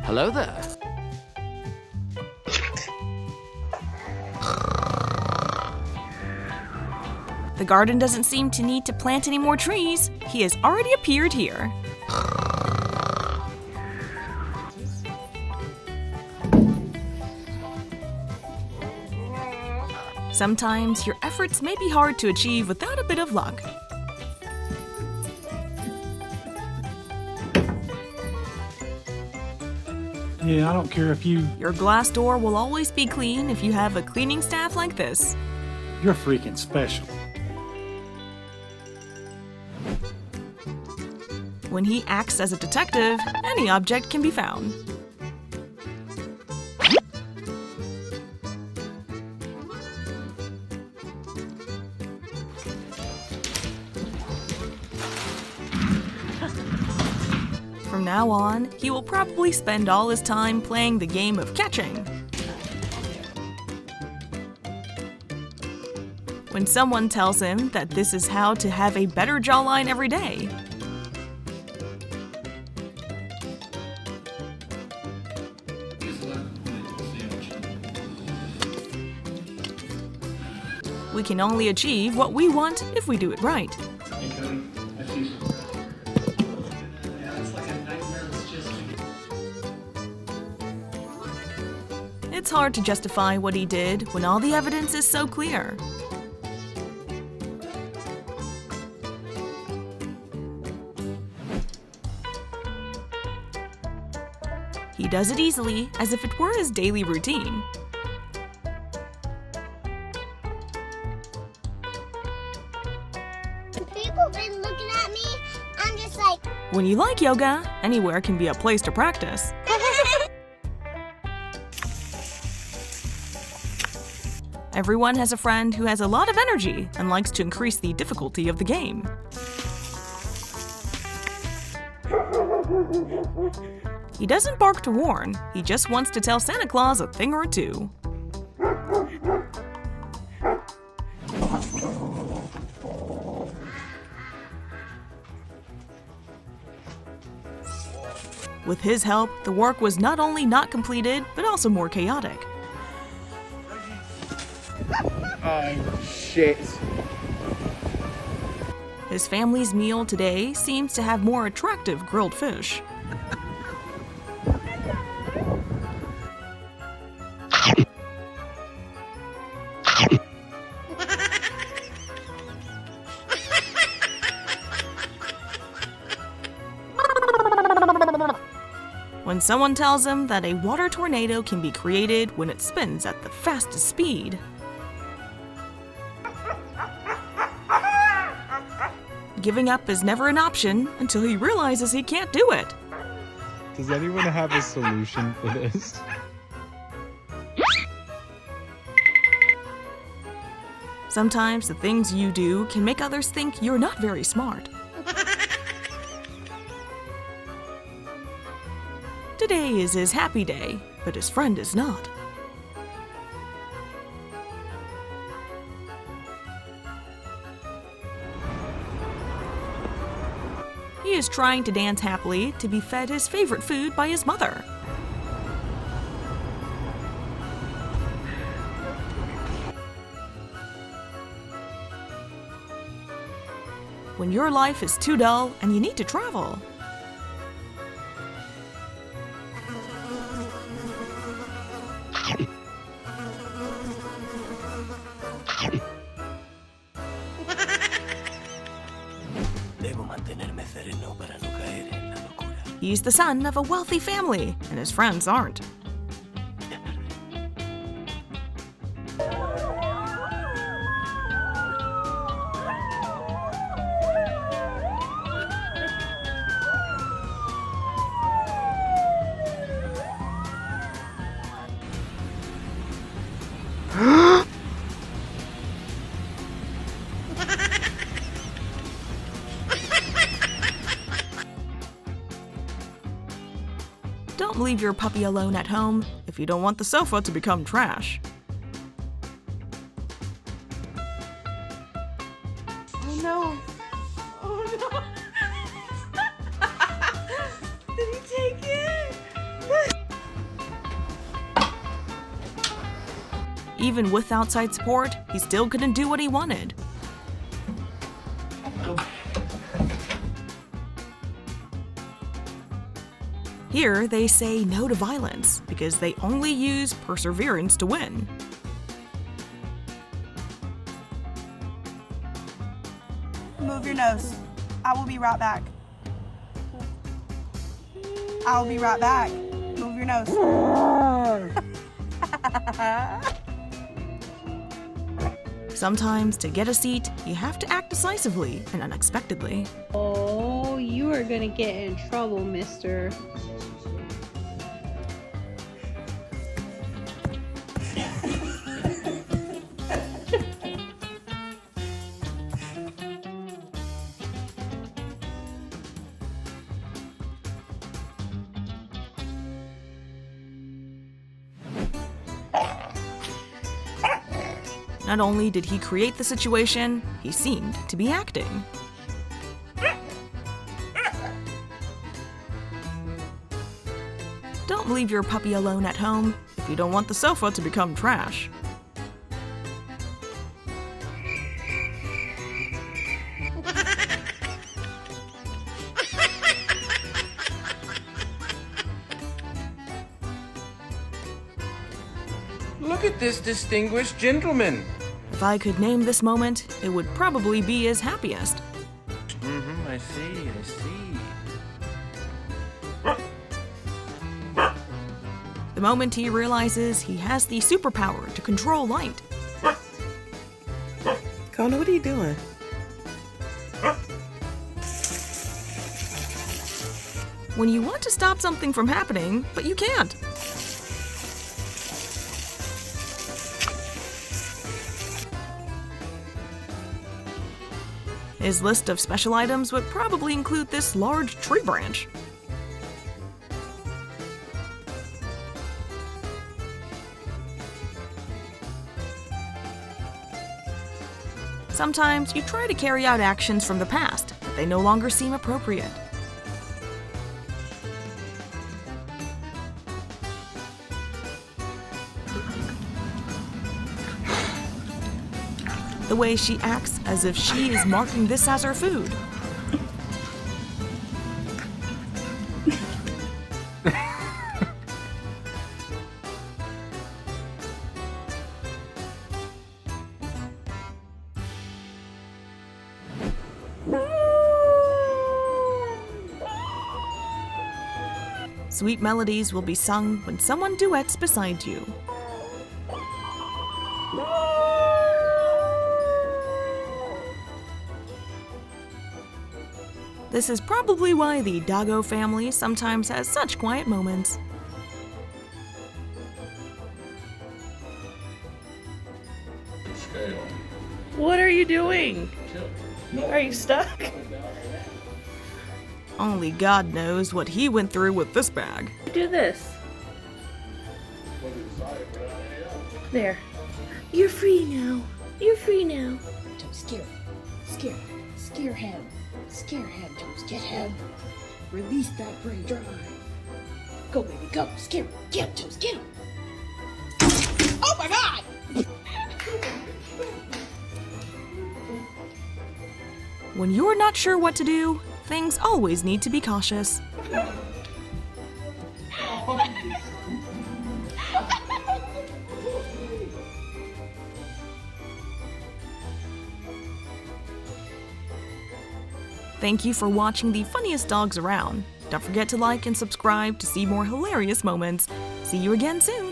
Hello there. The garden doesn't seem to need to plant any more trees. He has already appeared here. Sometimes your efforts may be hard to achieve without a bit of luck. Yeah, I don't care if Your glass door will always be clean if you have a cleaning staff like this. you're freaking special. When he acts as a detective, any object can be found. From now on, he will probably spend all his time playing the game of catching. When someone tells him that this is how to have a better jawline every day, we can only achieve what we want if we do it right. It's hard to justify what he did when all the evidence is so clear. He does it easily, as if it were his daily routine. People been looking at me, I'm just like... When you like yoga, anywhere can be a place to practice. Everyone has a friend who has a lot of energy and likes to increase the difficulty of the game. He doesn't bark to warn, he just wants to tell Santa Claus a thing or two. With his help, the work was not only not completed, but also more chaotic. Oh, shit. His family's meal today seems to have more attractive grilled fish. When someone tells him that a water tornado can be created when it spins at the fastest speed, giving up is never an option until he realizes he can't do it. Does anyone have a solution for this? Sometimes the things you do can make others think you're not very smart. Today is his happy day, but his friend is not. He is trying to dance happily to be fed his favorite food by his mother. When your life is too dull and you need to travel, he's the son of a wealthy family, and his friends aren't. Don't leave your puppy alone at home if you don't want the sofa to become trash. Oh no. Oh no. Even with outside support, he still couldn't do what he wanted. Here, they say no to violence because they only use perseverance to win. Move your nose. I will be right back. I'll be right back. Move your nose. Sometimes, to get a seat, you have to act decisively and unexpectedly. Oh, you are gonna get in trouble, mister. Not only did he create the situation, he seemed to be acting. Don't leave your puppy alone at home if you don't want the sofa to become trash. Look at this distinguished gentleman. If I could name this moment, it would probably be his happiest. I see. The moment he realizes he has the superpower to control light. Kona, what are you doing? When you want to stop something from happening, but you can't. His list of special items would probably include this large tree branch. Sometimes you try to carry out actions from the past, but they no longer seem appropriate. The way she acts as if she is marking this as her food. Sweet melodies will be sung when someone duets beside you. This is probably why the doggo family sometimes has such quiet moments. What are you doing? Are you stuck? Only God knows what he went through with this bag. Do this. There. You're free now. You're free now. Toes, scare him. Scare him, Toes, get him. Release that brain drive. Go, baby, go. Scare him. Get him, Toes, get him. Oh my God! When you're not sure what to do, things always need to be cautious. Thank you for watching the funniest dogs around. Don't forget to like and subscribe to see more hilarious moments. See you again soon.